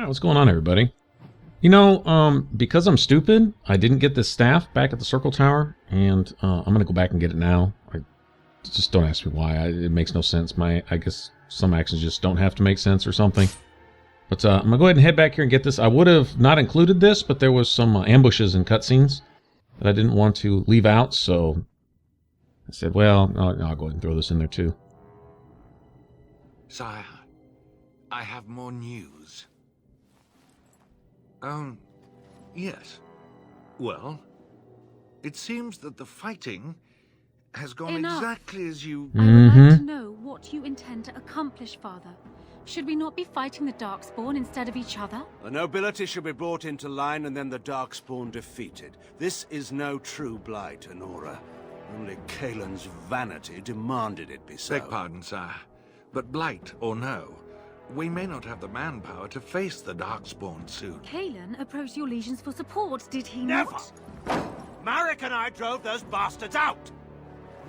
Alright, what's going on, everybody? You know, because I'm stupid, I didn't get this staff back at the Circle Tower, and I'm gonna go back and get it now. Just don't ask me why. It makes no sense. I guess some actions just don't have to make sense or something. But I'm gonna go ahead and head back here and get this. I would have not included this, but there was some ambushes and cutscenes that I didn't want to leave out, so I said, well, I'll go ahead and throw this in there too. Sire, I have more news. Yes. Well, it seems that the fighting has gone exactly as you... I would like to know what you intend to accomplish, Father. Should we not be fighting the Darkspawn instead of each other? The nobility should be brought into line and then the Darkspawn defeated. This is no true blight, Honora. Only Kaelin's vanity demanded it be so. Beg pardon, sire. But blight or no, we may not have the manpower to face the Darkspawn soon. Kaelin approached your legions for support, did he Never! not? Marek and I drove those bastards out!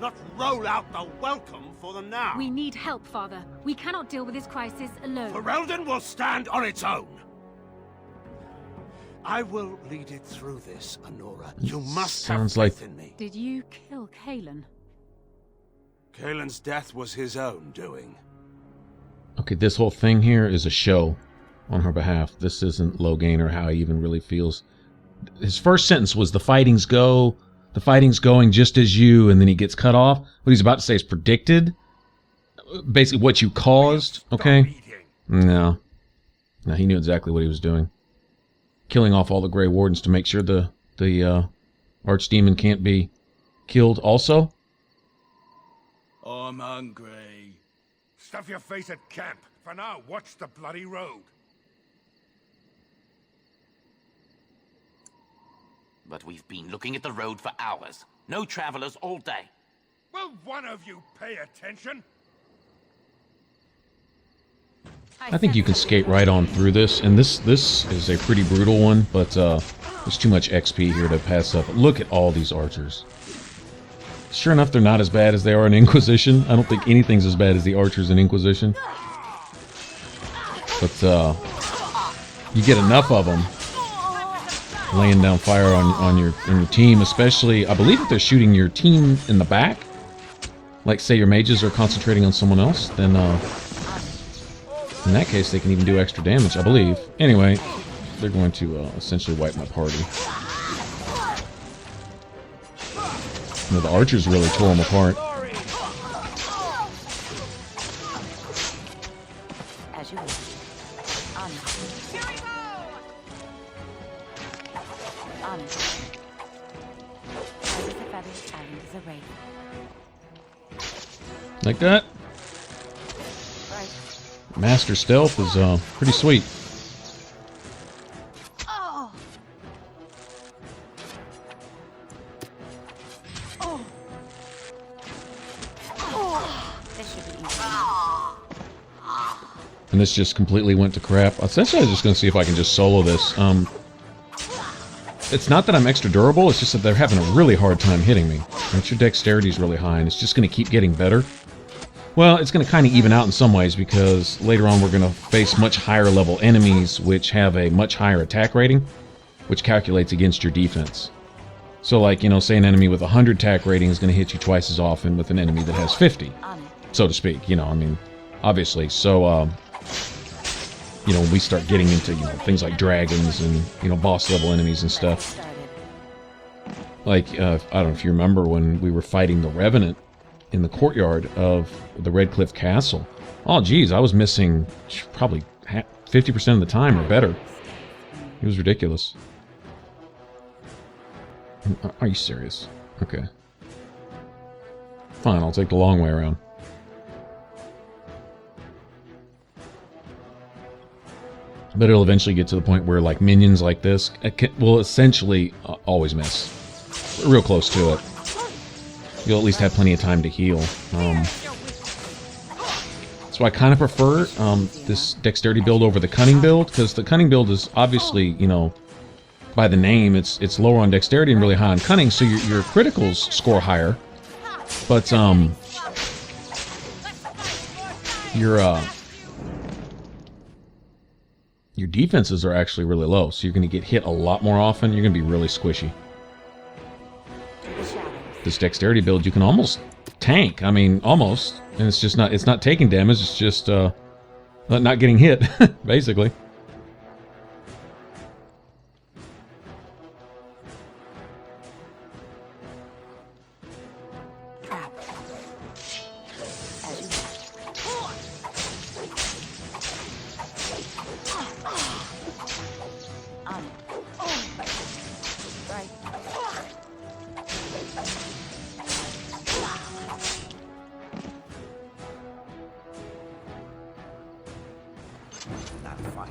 Not roll out the welcome for them now! We need help, Father. We cannot deal with this crisis alone. Ferelden will stand on its own! I will lead it through this, Honora. You must Sounds have like... faith in me. Did you kill Kaelin? Kaelin's death was his own doing. Okay, this whole thing here is a show on her behalf. This isn't Logain or how he even really feels. His first sentence was, the fighting's going just as you, and then he gets cut off. What he's about to say is predicted. Basically, what you caused, okay? No, he knew exactly what he was doing. Killing off all the Grey Wardens to make sure the Archdemon can't be killed also. I'm hungry. Stuff your face at camp. For now, watch the bloody road. But we've been looking at the road for hours. No travelers all day. Will one of you pay attention? I think you can skate right on through this, and this is a pretty brutal one, but there's too much XP here to pass up. Look at all these archers. Sure enough, they're not as bad as they are in Inquisition. I don't think anything's as bad as the archers in Inquisition. But you get enough of them laying down fire on your team, especially, I believe if they're shooting your team in the back, like say your mages are concentrating on someone else, then in that case they can even do extra damage, I believe. Anyway, they're going to essentially wipe my party. You know, the archers really tore them apart. As you Like that. Master stealth is pretty sweet. And this just completely went to crap. Essentially, I was just going to see if I can just solo this. It's not that I'm extra durable, it's just that they're having a really hard time hitting me. And your dexterity is really high, and it's just going to keep getting better. Well, it's going to kind of even out in some ways, because later on we're going to face much higher level enemies, which have a much higher attack rating, which calculates against your defense. So, like, you know, say an enemy with 100 attack rating is going to hit you twice as often with an enemy that has 50, so to speak. You know, I mean, obviously. So, you know, when we start getting into, you know, things like dragons and, you know, boss level enemies and stuff. Like, I don't know if you remember when we were fighting the Revenant in the courtyard of the Redcliffe Castle. Oh, geez, I was missing probably 50% of the time or better. It was ridiculous. Are you serious? Okay. Fine, I'll take the long way around. But it'll eventually get to the point where, like, minions like this will essentially always miss. Real close to it. You'll at least have plenty of time to heal. So I kind of prefer this dexterity build over the cunning build, because the cunning build is obviously, you know, by the name, it's lower on dexterity and really high on cunning, so your criticals score higher. But your defenses are actually really low, so you're going to get hit a lot more often. You're going to be really squishy. This dexterity build, you can almost tank. I mean, almost. And it's just not, it's not taking damage, it's just not getting hit, basically.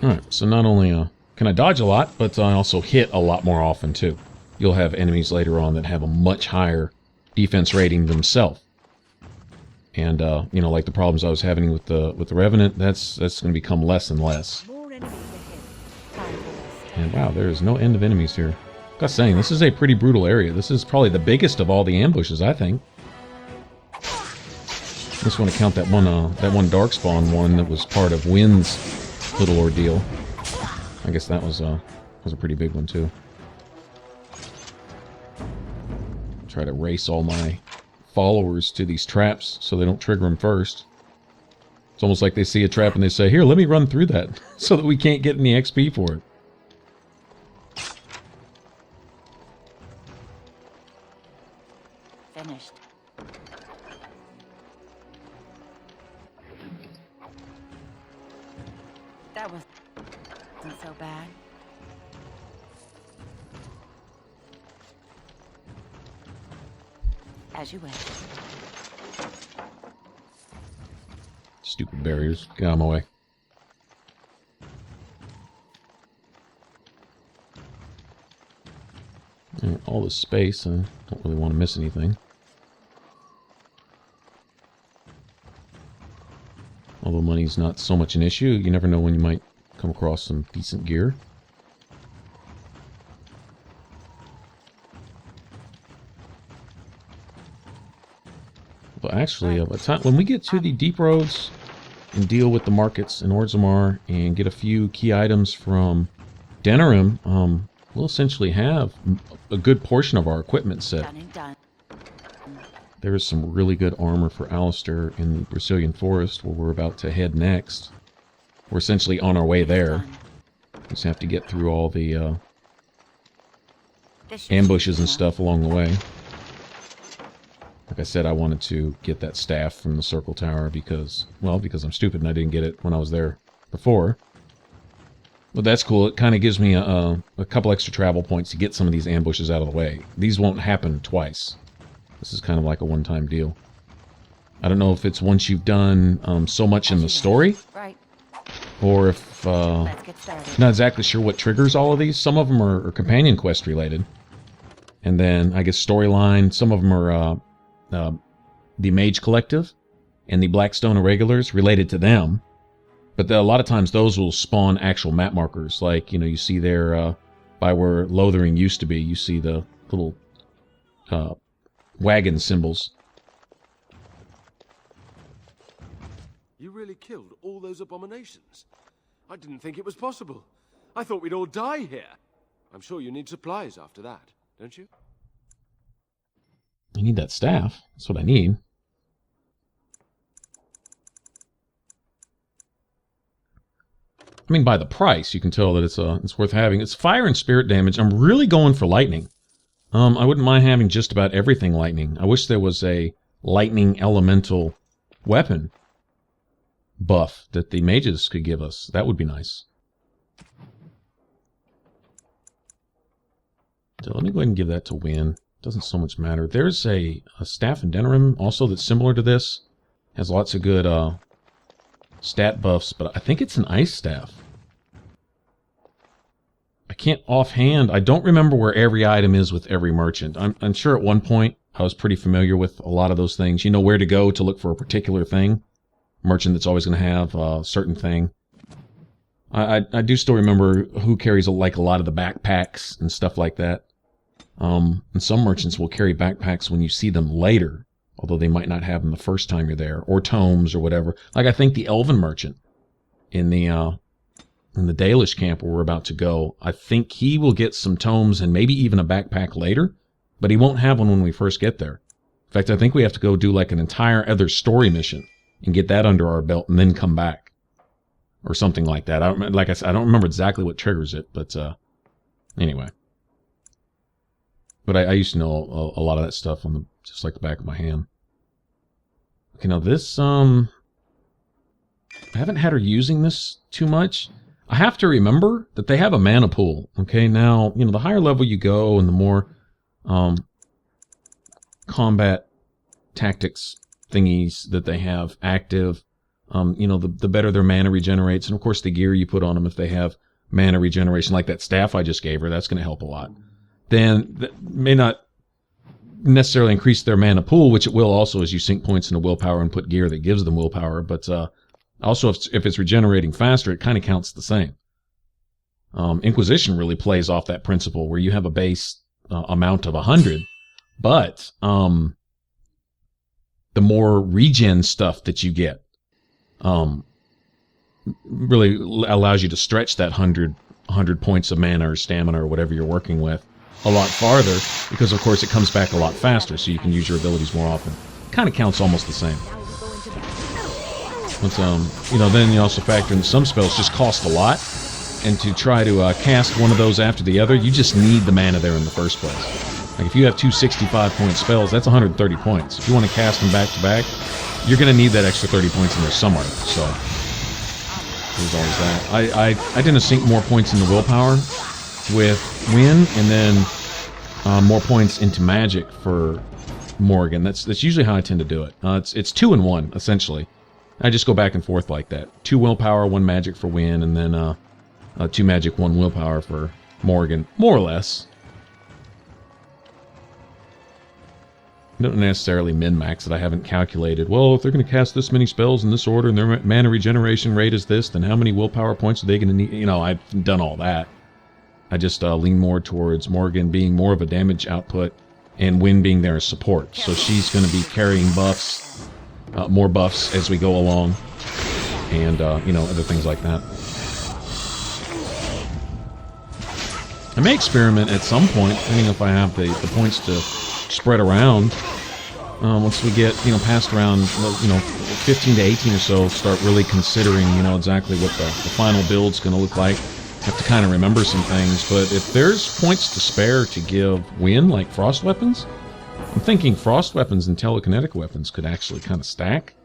Alright, so not only can I dodge a lot, but I also hit a lot more often too. You'll have enemies later on that have a much higher defense rating themselves. And you know, like the problems I was having with the Revenant, that's going to become less and less. And wow, there is no end of enemies here. Like I was saying, this is a pretty brutal area. This is probably the biggest of all the ambushes, I think. I just want to count that one Darkspawn one that was part of Wynn's little ordeal. I guess that was a pretty big one too. Try to race all my followers to these traps so they don't trigger them first. It's almost like they see a trap and they say, "Here, let me run through that," so that we can't get any XP for it. Finished. That wasn't so bad. As you wish. Stupid barriers. Get out of my way. And all this space, I don't really want to miss anything. Although money's not so much an issue, you never know when you might come across some decent gear. But actually, by the time when we get to the deep roads and deal with the markets in Orzammar and get a few key items from Denerim, we'll essentially have a good portion of our equipment set. Done and done. There is some really good armor for Alistair in the Brazilian forest where we're about to head next. We're essentially on our way there. Just have to get through all the ambushes and stuff along the way. Like I said, I wanted to get that staff from the Circle Tower because, well, because I'm stupid and I didn't get it when I was there before. But that's cool. It kind of gives me a couple extra travel points to get some of these ambushes out of the way. These won't happen twice. This is kind of like a one-time deal. I don't know if it's once you've done so much in the story, Right. or if Let's get started. not exactly sure what triggers all of these. Some of them are companion quest related, and then I guess storyline. Some of them are the Mage Collective and the Blackstone Irregulars related to them. But a lot of times those will spawn actual map markers, like, you know, you see there by where Lothering used to be. You see the little wagon symbols. You really killed all those abominations? I didn't think it was possible. I thought we'd all die here. I'm sure you need supplies after that, don't you? I need that staff. That's what I need. I mean, by the price, you can tell that it's worth having. It's fire and spirit damage. I'm really going for lightning. I wouldn't mind having just about everything lightning. I wish there was a lightning elemental weapon buff that the mages could give us. That would be nice. So let me go ahead and give that to Wynn. Doesn't so much matter. There's a staff in Denerim also that's similar to this. Has lots of good stat buffs, but I think it's an ice staff. I can't offhand. I don't remember where every item is with every merchant. I'm sure at one point I was pretty familiar with a lot of those things. You know where to go to look for a particular thing. Merchant that's always going to have a certain thing. I do still remember who carries like a lot of the backpacks and stuff like that. And some merchants will carry backpacks when you see them later, although they might not have them the first time you're there, or tomes or whatever. Like I think the Elven merchant in the in the Dalish camp where we're about to go, I think he will get some tomes and maybe even a backpack later, but he won't have one when we first get there. In fact, I think we have to go do like an entire other story mission and get that under our belt and then come back. Or something like that. Like I said, I don't remember exactly what triggers it, but anyway. But I used to know a lot of that stuff on just like the back of my hand. Okay, now this, I haven't had her using this too much. I have to remember that they have a mana pool. Okay, now, the higher level you go and the more combat tactics thingies that they have active, the better their mana regenerates. And of course, the gear you put on them, if they have mana regeneration, like that staff I just gave her, that's going to help a lot. Then that may not necessarily increase their mana pool, which it will also as you sink points into willpower and put gear that gives them willpower. But also, if it's regenerating faster, it kind of counts the same. Inquisition really plays off that principle where you have a base amount of 100, but the more regen stuff that you get, really allows you to stretch that 100 points of mana or stamina or whatever you're working with a lot farther, because of course it comes back a lot faster, so you can use your abilities more often. Kind of counts almost the same. But, then you also factor in some spells just cost a lot, and to try to cast one of those after the other, you just need the mana there in the first place. Like if you have two 65-point spells, that's 130 points. If you want to cast them back to back, you're going to need that extra 30 points in there somewhere. So there's always that. I didn't sink more points into willpower with Wynn, and then more points into magic for Morgan. That's usually how I tend to do it. It's 2 and 1 essentially. I just go back and forth like that. 2 willpower, 1 magic for Wynn, and then 2 magic, 1 willpower for Morgan, more or less. I don't necessarily min-max it. I haven't calculated, well, if they're going to cast this many spells in this order and their mana regeneration rate is this, then how many willpower points are they going to need? I've done all that. I just lean more towards Morgan being more of a damage output and Wynn being there as support. So she's going to be carrying buffs, more buffs as we go along, and, other things like that. I may experiment at some point, depending if I have the points to spread around. Once we get, past around, 15 to 18 or so, start really considering, exactly what the final build's going to look like. Have to kind of remember some things, but if there's points to spare to give Wynn, like frost weapons, I'm thinking frost weapons and telekinetic weapons could actually kind of stack.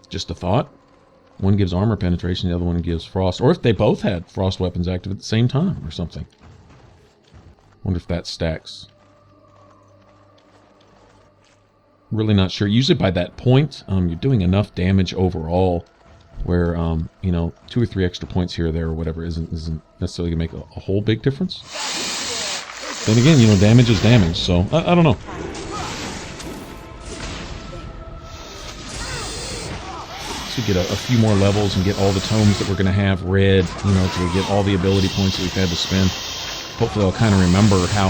Just a thought. One gives armor penetration, the other one gives frost. Or if they both had frost weapons active at the same time or something. Wonder if that stacks. Really not sure. Usually by that point, you're doing enough damage overall where, 2 or 3 extra points here or there or whatever isn't necessarily going to make a whole big difference. Then again, damage is damage, so I don't know. So we get a few more levels and get all the tomes that we're going to have read, till we get all the ability points that we've had to spend. Hopefully I'll kind of remember how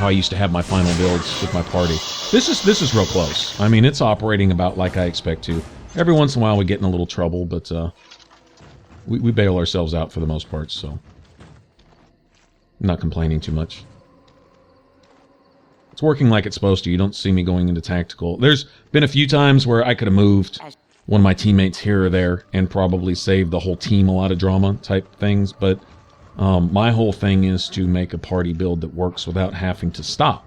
I used to have my final builds with my party. This is real close. I mean, it's operating about like I expect to. Every once in a while we get in a little trouble, but we bail ourselves out for the most part, so I'm not complaining too much. It's working like it's supposed to. You don't see me going into tactical. There's been a few times where I could have moved one of my teammates here or there and probably saved the whole team a lot of drama type things, but my whole thing is to make a party build that works without having to stop,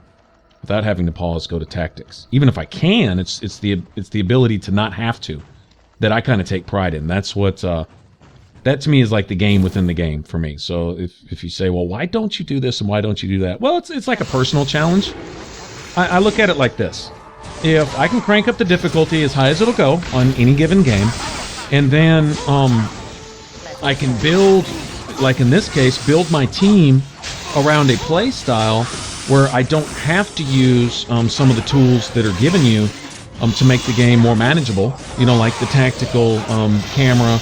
without having to pause, go to tactics. Even if I can, it's the ability to not have to that I kind of take pride in. That's what that to me is like the game within the game for me. So if you say, well, why don't you do this and why don't you do that? Well, it's like a personal challenge. I look at it like this: if I can crank up the difficulty as high as it'll go on any given game, and then I can build, like in this case, build my team around a play style where I don't have to use some of the tools that are given you to make the game more manageable. Like the tactical camera,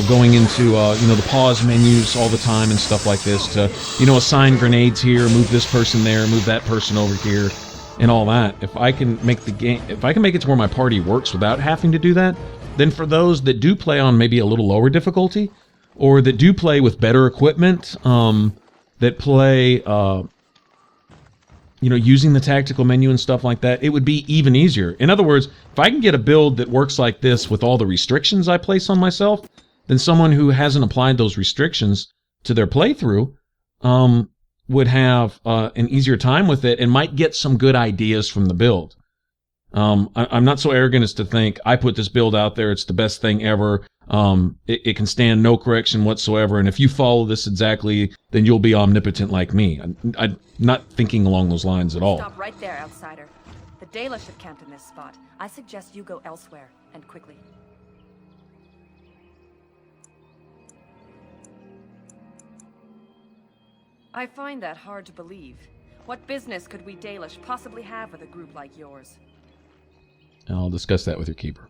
going into the pause menus all the time and stuff like this to assign grenades here, move this person there, move that person over here, and all that, if I can make the game, if I can make it to where my party works without having to do that, then for those that do play on maybe a little lower difficulty, or that do play with better equipment, that play, using the tactical menu and stuff like that, it would be even easier. In other words, if I can get a build that works like this with all the restrictions I place on myself, then someone who hasn't applied those restrictions to their playthrough would have an easier time with it and might get some good ideas from the build. I'm not so arrogant as to think I put this build out there, it's the best thing ever. It can stand no correction whatsoever, and if you follow this exactly, then you'll be omnipotent like me. I'm not thinking along those lines at all. Stop right there, outsider. The Dalish have camped in this spot. I suggest you go elsewhere, and quickly. I find that hard to believe. What business could we Dalish possibly have with a group like yours? I'll discuss that with your keeper.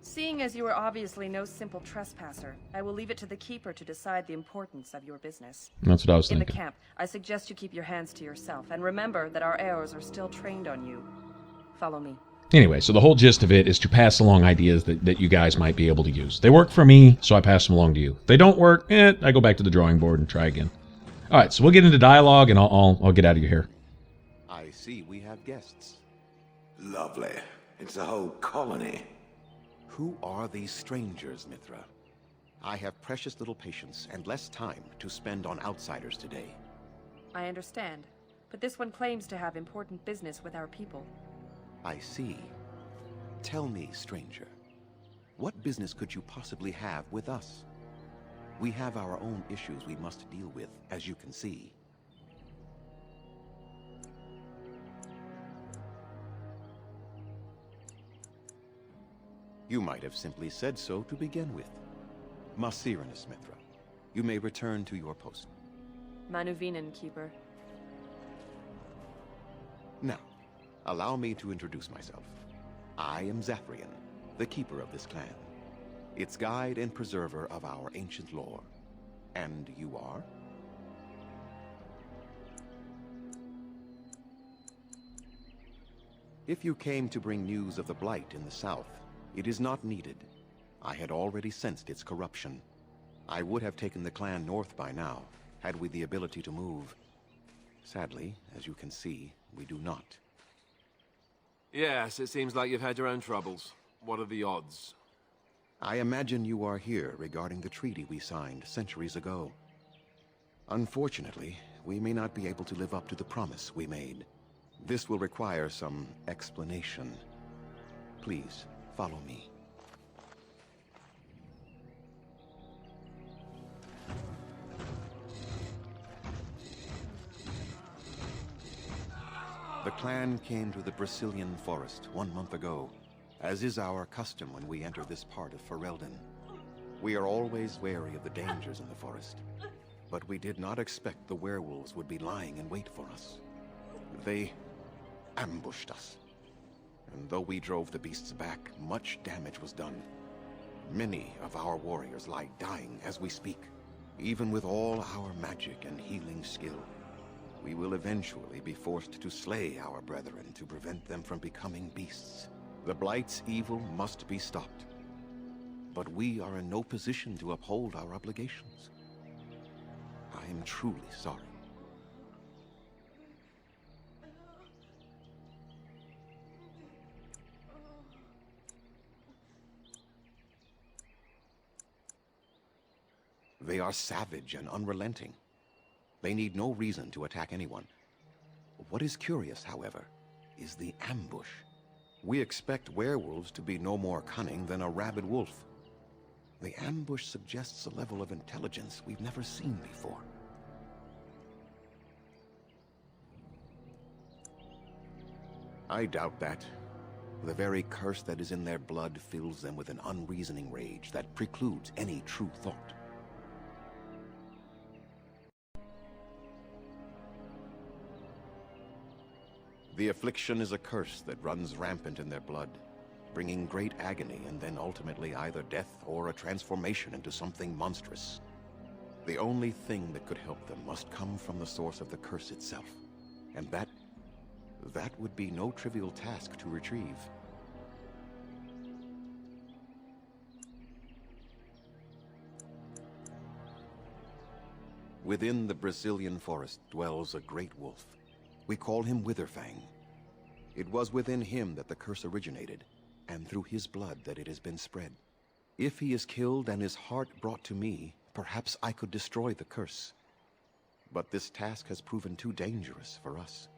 Seeing as you are obviously no simple trespasser, I will leave it to the keeper to decide the importance of your business. That's what I was In thinking. the camp, I suggest you keep your hands to yourself, and remember that our arrows are still trained on you. Follow me. Anyway, so the whole gist of it is to pass along ideas that you guys might be able to use. They work for me, so I pass them along to you. If they don't work, I go back to the drawing board and try again. All right, so we'll get into dialogue, and I'll get out of your hair. I see we have guests. Lovely. It's a whole colony. Who are these strangers, Mithra? I have precious little patience and less time to spend on outsiders today. I understand, but this one claims to have important business with our people. I see. Tell me, stranger, what business could you possibly have with us? We have our own issues we must deal with, as you can see. You might have simply said so to begin with. Masiranus, Mithra, you may return to your post. Manuvinen, Keeper. Now, allow me to introduce myself. I am Zafrian, the keeper of this clan, its guide and preserver of our ancient lore. And you are? If you came to bring news of the Blight in the south, it is not needed. I had already sensed its corruption. I would have taken the clan north by now, had we the ability to move. Sadly, as you can see, we do not. Yes, it seems like you've had your own troubles. What are the odds? I imagine you are here regarding the treaty we signed centuries ago. Unfortunately, we may not be able to live up to the promise we made. This will require some explanation. Please, follow me. The clan came to the Brazilian forest 1 month ago, as is our custom when we enter this part of Ferelden. We are always wary of the dangers in the forest, but we did not expect the werewolves would be lying in wait for us. They ambushed us, and though we drove the beasts back, much damage was done. Many of our warriors lie dying as we speak. Even with all our magic and healing skill, we will eventually be forced to slay our brethren to prevent them from becoming beasts. The Blight's evil must be stopped. But we are in no position to uphold our obligations. I am truly sorry. They are savage and unrelenting. They need no reason to attack anyone. What is curious, however, is the ambush. We expect werewolves to be no more cunning than a rabid wolf. The ambush suggests a level of intelligence we've never seen before. I doubt that. The very curse that is in their blood fills them with an unreasoning rage that precludes any true thought. The affliction is a curse that runs rampant in their blood. bringing great agony and then ultimately either death or a transformation into something monstrous. The only thing that could help them must come from the source of the curse itself. And that would be no trivial task to retrieve. Within the Brazilian forest dwells a great wolf. We call him Witherfang. It was within him that the curse originated, and through his blood that it has been spread. If he is killed and his heart brought to me, perhaps I could destroy the curse. But this task has proven too dangerous for us.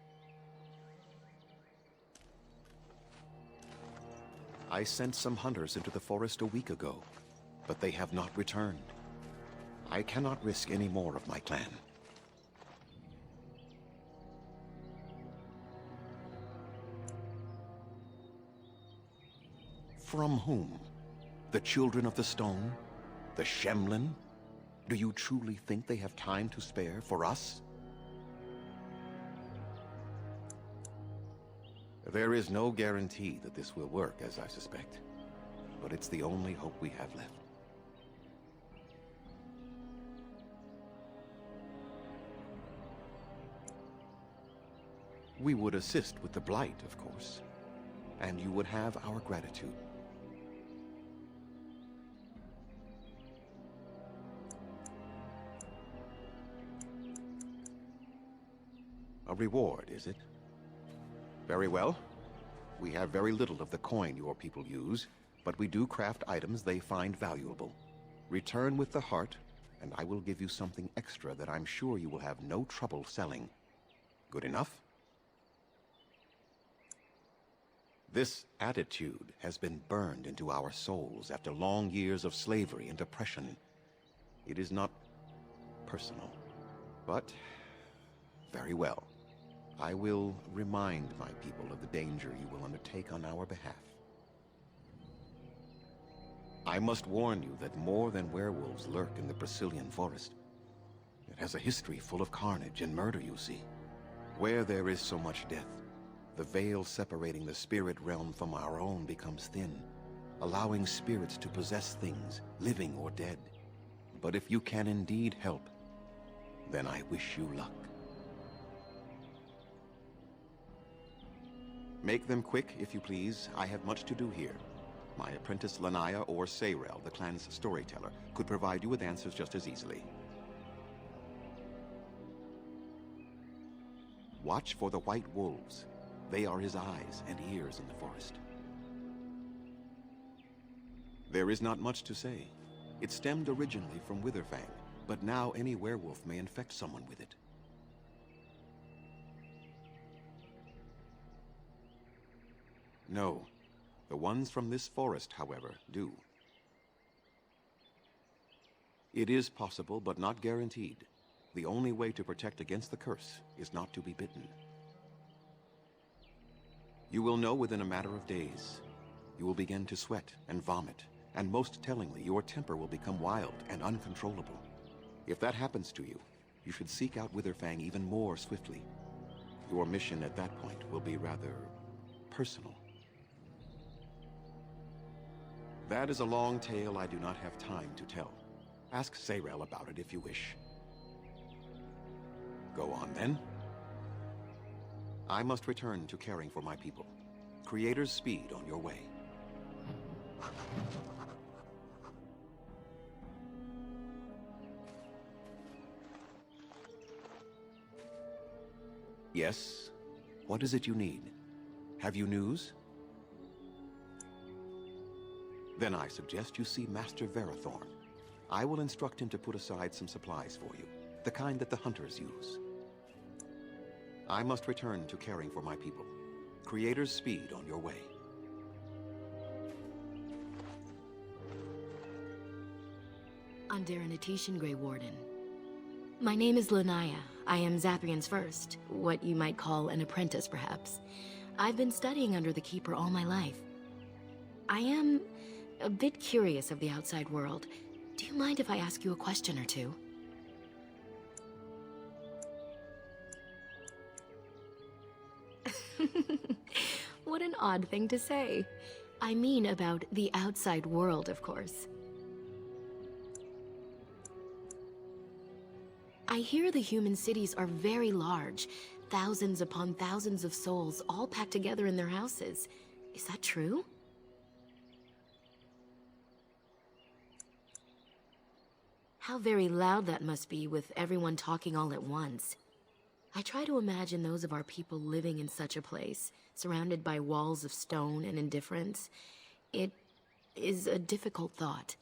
I sent some hunters into the forest a week ago, but they have not returned. I cannot risk any more of my clan. From whom? The Children of the Stone? The Shemlin? Do you truly think they have time to spare for us? There is no guarantee that this will work, as I suspect. But it's the only hope we have left. We would assist with the Blight, of course. And you would have our gratitude. A reward, is it? Very well. We have very little of the coin your people use, but we do craft items they find valuable. Return with the heart, and I will give you something extra that I'm sure you will have no trouble selling. Good enough? This attitude has been burned into our souls after long years of slavery and oppression. It is not personal, but very well. I will remind my people of the danger you will undertake on our behalf. I must warn you that more than werewolves lurk in the Brazilian forest. It has a history full of carnage and murder, you see. Where there is so much death, the veil separating the spirit realm from our own becomes thin, allowing spirits to possess things, living or dead. But if you can indeed help, then I wish you luck. Make them quick, if you please. I have much to do here. My apprentice Lanaya or Sayrel, the clan's storyteller, could provide you with answers just as easily. Watch for the white wolves. They are his eyes and ears in the forest. There is not much to say. It stemmed originally from Witherfang, but now any werewolf may infect someone with it. No. The ones from this forest, however, do. It is possible, but not guaranteed. The only way to protect against the curse is not to be bitten. You will know within a matter of days. You will begin to sweat and vomit, and most tellingly, your temper will become wild and uncontrollable. If that happens to you, you should seek out Witherfang even more swiftly. Your mission at that point will be rather personal. That is a long tale I do not have time to tell. Ask Sayrel about it if you wish. Go on, then. I must return to caring for my people. Creator's speed on your way. Yes? What is it you need? Have you news? Then I suggest you see Master Verathorn. I will instruct him to put aside some supplies for you, the kind that the hunters use. I must return to caring for my people. Creator's speed on your way. Underanitation, Grey Warden. My name is Lanaya. I am Zaprian's first, what you might call an apprentice, perhaps. I've been studying under the Keeper all my life. I am a bit curious of the outside world. Do you mind if I ask you a question or two? What an odd thing to say. I mean about the outside world, of course. I hear the human cities are very large, thousands upon thousands of souls all packed together in their houses. Is that true? How very loud that must be with everyone talking all at once. I try to imagine those of our people living in such a place, surrounded by walls of stone and indifference. It is a difficult thought.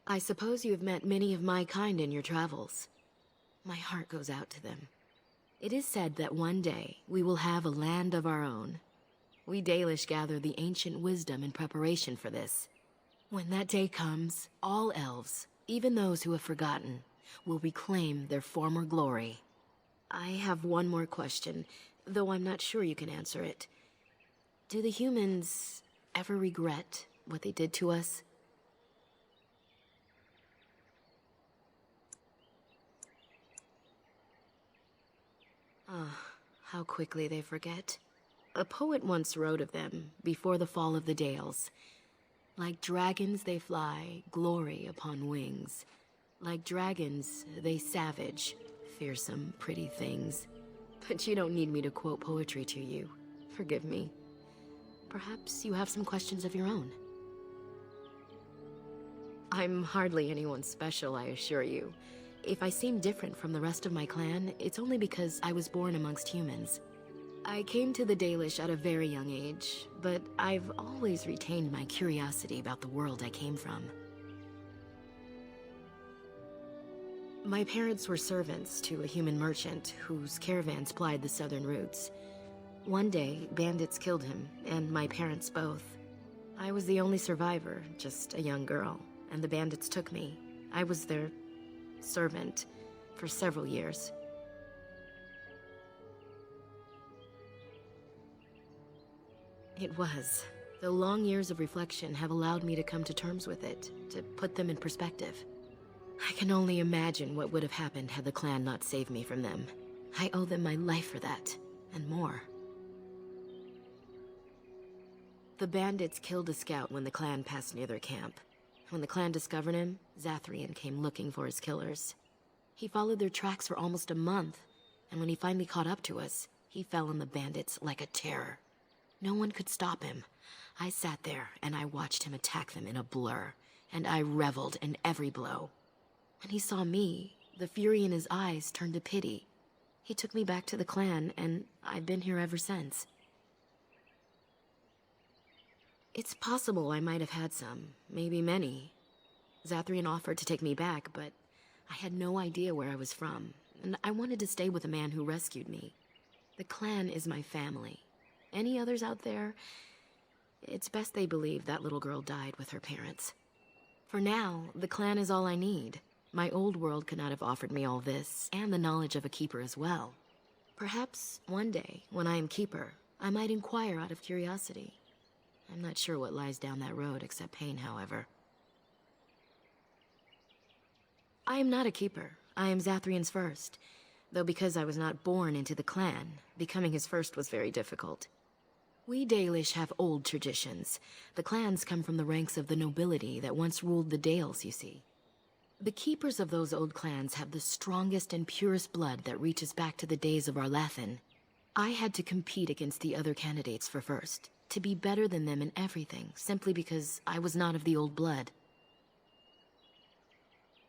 I suppose you have met many of my kind in your travels. My heart goes out to them. It is said that one day we will have a land of our own. We Dalish gather the ancient wisdom in preparation for this. When that day comes, all elves, even those who have forgotten, will reclaim their former glory. I have one more question, though I'm not sure you can answer it. Do the humans ever regret what they did to us? Ah, how quickly they forget. A poet once wrote of them, before the fall of the Dales. Like dragons they fly, glory upon wings. Like dragons, they savage, fearsome, pretty things. But you don't need me to quote poetry to you. Forgive me. Perhaps you have some questions of your own. I'm hardly anyone special, I assure you. If I seem different from the rest of my clan, it's only because I was born amongst humans. I came to the Dalish at a very young age, but I've always retained my curiosity about the world I came from. My parents were servants to a human merchant whose caravans plied the southern routes. One day, bandits killed him, and my parents both. I was the only survivor, just a young girl, and the bandits took me. I was their servant for several years. It was. The long years of reflection have allowed me to come to terms with it, to put them in perspective. I can only imagine what would have happened had the clan not saved me from them. I owe them my life for that, and more. The bandits killed a scout when the clan passed near their camp. When the clan discovered him, Zathrian came looking for his killers. He followed their tracks for almost a month, and when he finally caught up to us, he fell on the bandits like a terror. No one could stop him. I sat there and I watched him attack them in a blur, and I reveled in every blow. When he saw me, the fury in his eyes turned to pity. He took me back to the clan, and I've been here ever since. It's possible I might have had some, maybe many. Zathrian offered to take me back, but I had no idea where I was from, and I wanted to stay with the man who rescued me. The clan is my family. Any others out there? It's best they believe that little girl died with her parents. For now, the clan is all I need. My old world could not have offered me all this, and the knowledge of a keeper as well. Perhaps one day, when I am keeper, I might inquire out of curiosity. I'm not sure what lies down that road except pain, however. I am not a keeper. I am Zathrian's first. Though because I was not born into the clan, becoming his first was very difficult. We Dalish have old traditions. The clans come from the ranks of the nobility that once ruled the Dales, you see. The keepers of those old clans have the strongest and purest blood that reaches back to the days of Arlathan. I had to compete against the other candidates for first, to be better than them in everything, simply because I was not of the old blood.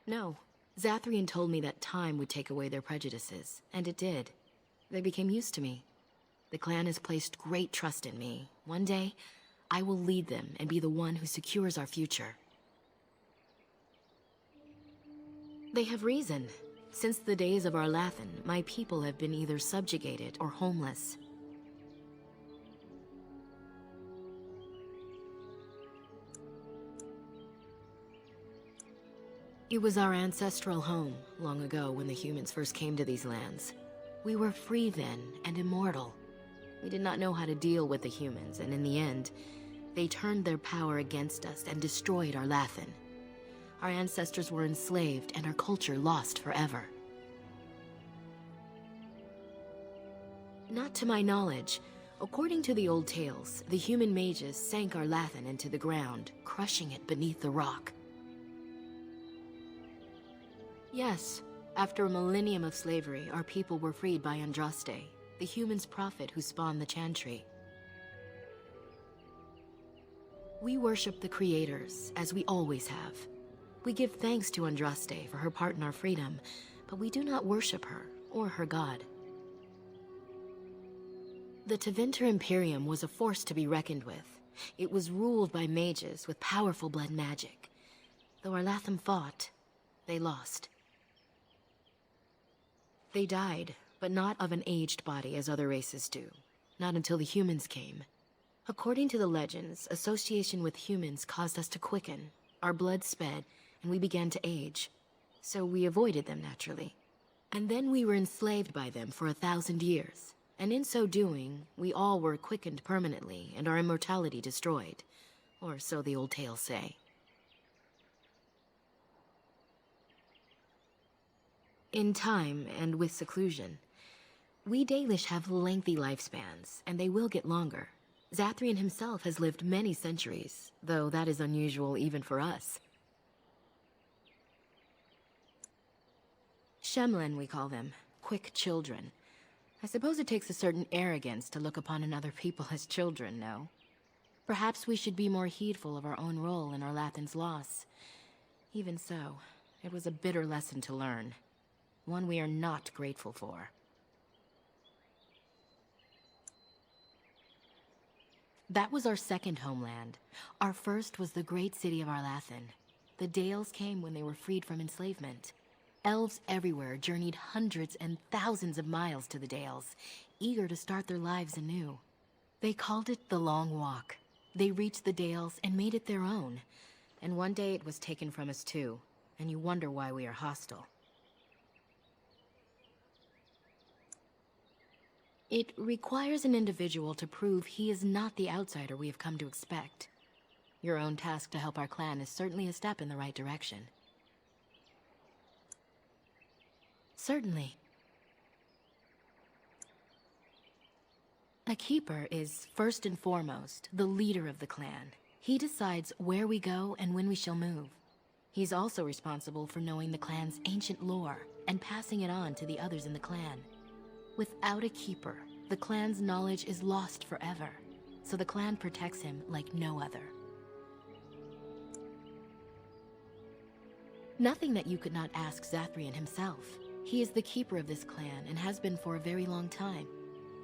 No, Zathrian told me that time would take away their prejudices, and it did. They became used to me. The clan has placed great trust in me. One day, I will lead them and be the one who secures our future. They have reason. Since the days of Arlathan, my people have been either subjugated or homeless. It was our ancestral home, long ago when the humans first came to these lands. We were free then, and immortal. We did not know how to deal with the humans, and in the end, they turned their power against us and destroyed Arlathan. Our ancestors were enslaved, and our culture lost forever. Not to my knowledge. According to the old tales, the human mages sank our Lathan into the ground, crushing it beneath the rock. Yes, after a millennium of slavery, our people were freed by Andraste, the human's prophet who spawned the Chantry. We worship the creators, as we always have. We give thanks to Andraste for her part in our freedom, but we do not worship her or her god. The Tevinter Imperium was a force to be reckoned with. It was ruled by mages with powerful blood magic. Though our Latham fought, they lost. They died, but not of an aged body as other races do. Not until the humans came. According to the legends, association with humans caused us to quicken. Our blood sped, and we began to age. So we avoided them naturally. And then we were enslaved by them for 1,000 years. And in so doing, we all were quickened permanently and our immortality destroyed. Or so the old tales say. In time, and with seclusion, we Dalish have lengthy lifespans, and they will get longer. Zathrian himself has lived many centuries, though that is unusual even for us. Shemlen, we call them. Quick children. I suppose it takes a certain arrogance to look upon another people as children, no? Perhaps we should be more heedful of our own role in our Lathan's loss. Even so, it was a bitter lesson to learn. One we are not grateful for. That was our second homeland. Our first was the great city of Arlathan. The Dales came when they were freed from enslavement. Elves everywhere journeyed hundreds and thousands of miles to the Dales, eager to start their lives anew. They called it the Long Walk. They reached the Dales and made it their own. And one day it was taken from us too, and you wonder why we are hostile. It requires an individual to prove he is not the outsider we have come to expect. Your own task to help our clan is certainly a step in the right direction. Certainly. A keeper is, first and foremost, the leader of the clan. He decides where we go and when we shall move. He's also responsible for knowing the clan's ancient lore and passing it on to the others in the clan. Without a keeper, the clan's knowledge is lost forever, so the clan protects him like no other. Nothing that you could not ask Zathrian himself. He is the keeper of this clan and has been for a very long time.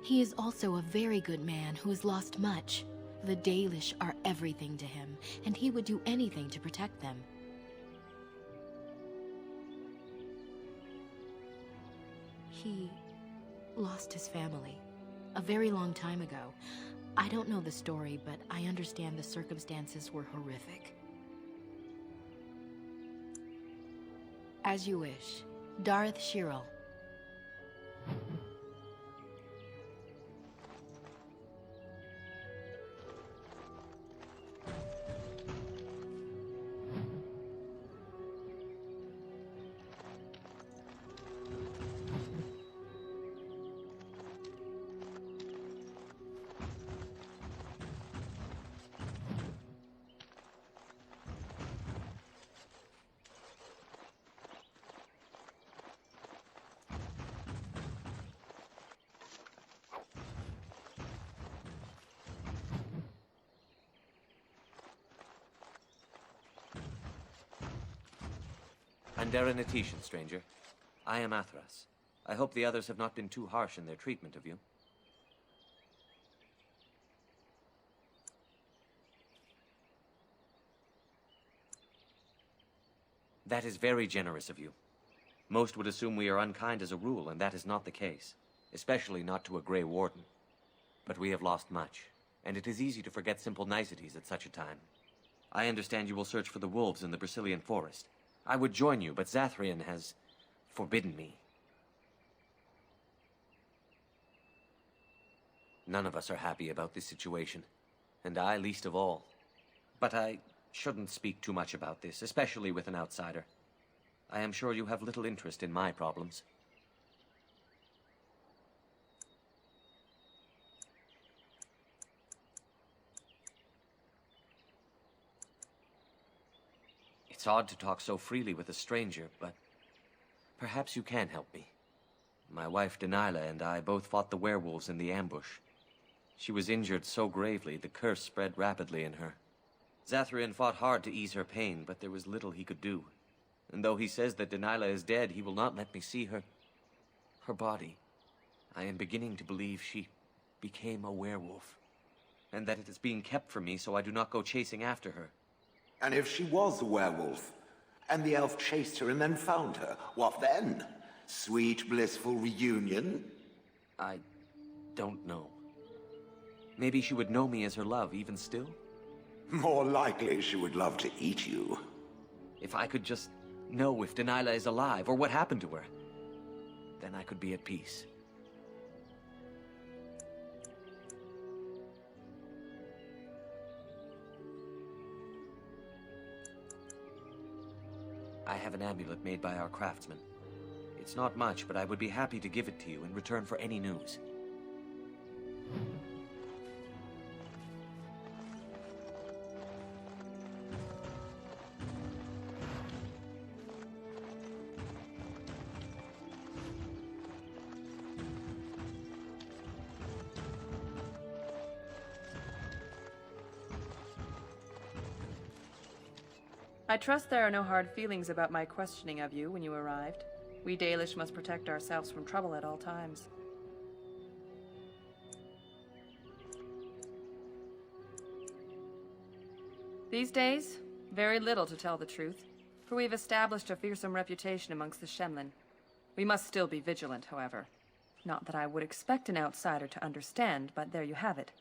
He is also a very good man who has lost much. The Dalish are everything to him, and he would do anything to protect them. He lost his family a very long time ago. I don't know the story, but I understand the circumstances were horrific. As you wish. Dareth Shirel. Andera Natishan, stranger. I am Athras. I hope the others have not been too harsh in their treatment of you. That is very generous of you. Most would assume we are unkind as a rule, and that is not the case. Especially not to a Grey Warden. But we have lost much, and it is easy to forget simple niceties at such a time. I understand you will search for the wolves in the Brazilian forest. I would join you, but Zathrian has forbidden me. None of us are happy about this situation, and I least of all. But I shouldn't speak too much about this, especially with an outsider. I am sure you have little interest in my problems. It's odd to talk so freely with a stranger, but perhaps you can help me. My wife Dalilah and I both fought the werewolves in the ambush. She was injured so gravely, the curse spread rapidly in her. Zathrian fought hard to ease her pain, but there was little he could do. And though he says that Dalilah is dead, he will not let me see her body. I am beginning to believe she became a werewolf, and that it is being kept from me so I do not go chasing after her. And if she was a werewolf, and the elf chased her and then found her, what then? Sweet, blissful reunion? I don't know. Maybe she would know me as her love, even still? More likely she would love to eat you. If I could just know if Dalilah is alive, or what happened to her, then I could be at peace. I have an amulet made by our craftsman. It's not much, but I would be happy to give it to you in return for any news. I trust there are no hard feelings about my questioning of you when you arrived. We Dalish must protect ourselves from trouble at all times. These days, very little to tell the truth, for we've established a fearsome reputation amongst the Shemlin. We must still be vigilant, however. Not that I would expect an outsider to understand, but there you have it.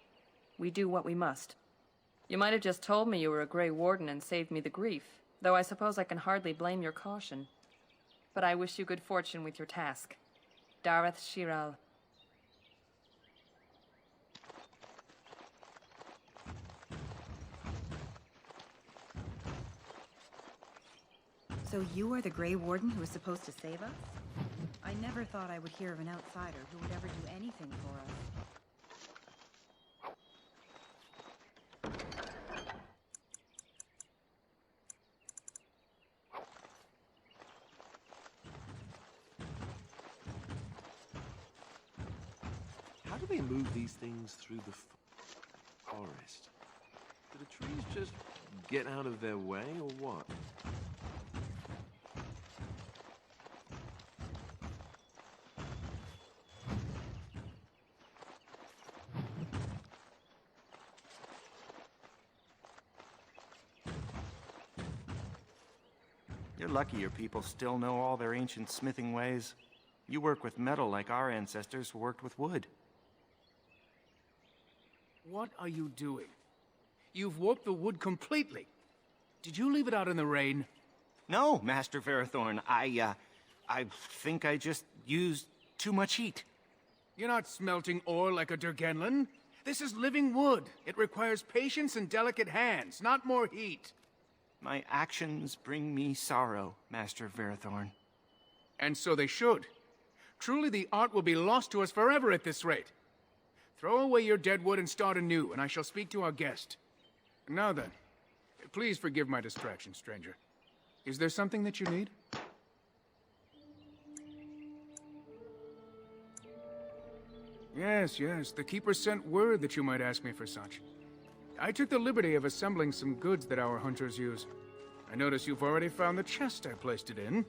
We do what we must. You might have just told me you were a Grey Warden and saved me the grief, though I suppose I can hardly blame your caution. But I wish you good fortune with your task. Dareth Shiral. So you are the Grey Warden who was supposed to save us? I never thought I would hear of an outsider who would ever do anything for us. How do they move these things through the forest? Do the trees just get out of their way, or what? You're lucky your people still know all their ancient smithing ways. You work with metal like our ancestors worked with wood. What are you doing? You've warped the wood completely. Did you leave it out in the rain? No, Master Verithorn. I think I just used too much heat. You're not smelting ore like a Durgenlin. This is living wood. It requires patience and delicate hands, not more heat. My actions bring me sorrow, Master Verithorn. And so they should. Truly the art will be lost to us forever at this rate. Throw away your dead wood and start anew, and I shall speak to our guest. Now then, please forgive my distraction, stranger. Is there something that you need? Yes, the Keeper sent word that you might ask me for such. I took the liberty of assembling some goods that our hunters use. I notice you've already found the chest I placed it in.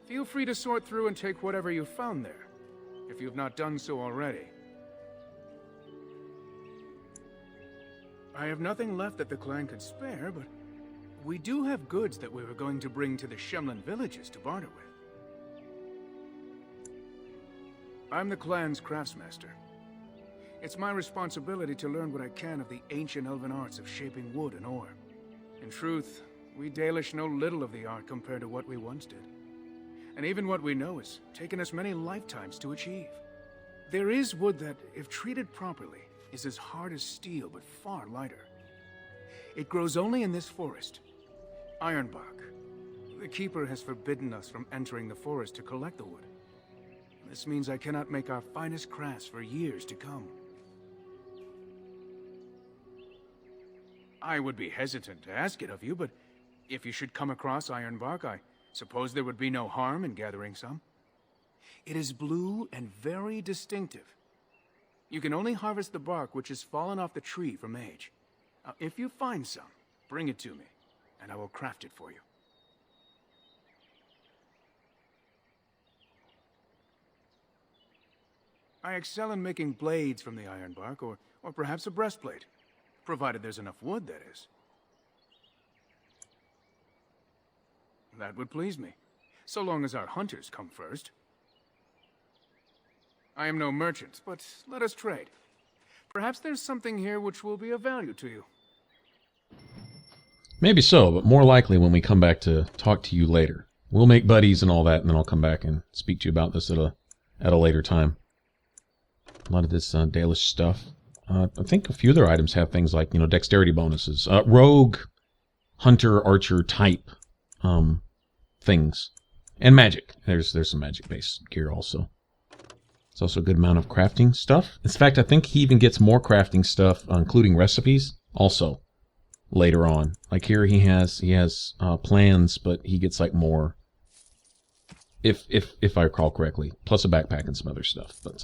Feel free to sort through and take whatever you found there, if you've not done so already. I have nothing left that the clan could spare, but we do have goods that we were going to bring to the Shemlin villages to barter with. I'm the clan's craftsmaster. It's my responsibility to learn what I can of the ancient elven arts of shaping wood and ore. In truth, we Dalish know little of the art compared to what we once did. And even what we know has taken us many lifetimes to achieve. There is wood that, if treated properly, is as hard as steel but far lighter. It grows only in this forest, Ironbark. The Keeper has forbidden us from entering the forest to collect the wood. This means I cannot make our finest crafts for years to come. I would be hesitant to ask it of you, but If you should come across ironbark, I suppose there would be no harm in gathering some. It is blue and very distinctive. You can only harvest the bark which has fallen off the tree from age. If you find some, bring it to me, and I will craft it for you. I excel in making blades from the ironbark, or perhaps a breastplate. Provided there's enough wood, that is. That would please me, so long as our hunters come first. I am no merchant, but let us trade. Perhaps there's something here which will be of value to you. Maybe so, but more likely when we come back to talk to you later. We'll make buddies and all that, and then I'll come back and speak to you about this at a later time. A lot of this Dalish stuff. I think a few other items have things like, dexterity bonuses. Rogue, hunter, archer type things. And magic. There's some magic-based gear also. It's also a good amount of crafting stuff. In fact, I think he even gets more crafting stuff, including recipes, also later on. Like here, he has plans, but he gets like more, if I recall correctly, plus a backpack and some other stuff. But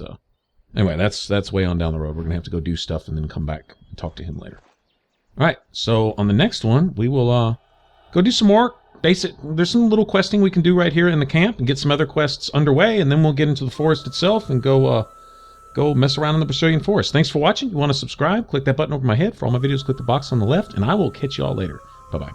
anyway, that's way on down the road. We're gonna have to go do stuff and then come back and talk to him later. All right. So on the next one, we will go do some more basic. There's some little questing we can do right here in the camp and get some other quests underway, and then we'll get into the forest itself and go mess around in the Brazilian forest. Thanks for watching. You want to subscribe? Click that button over my head. For all my videos, click the box on the left, and I will catch you all later. Bye-bye.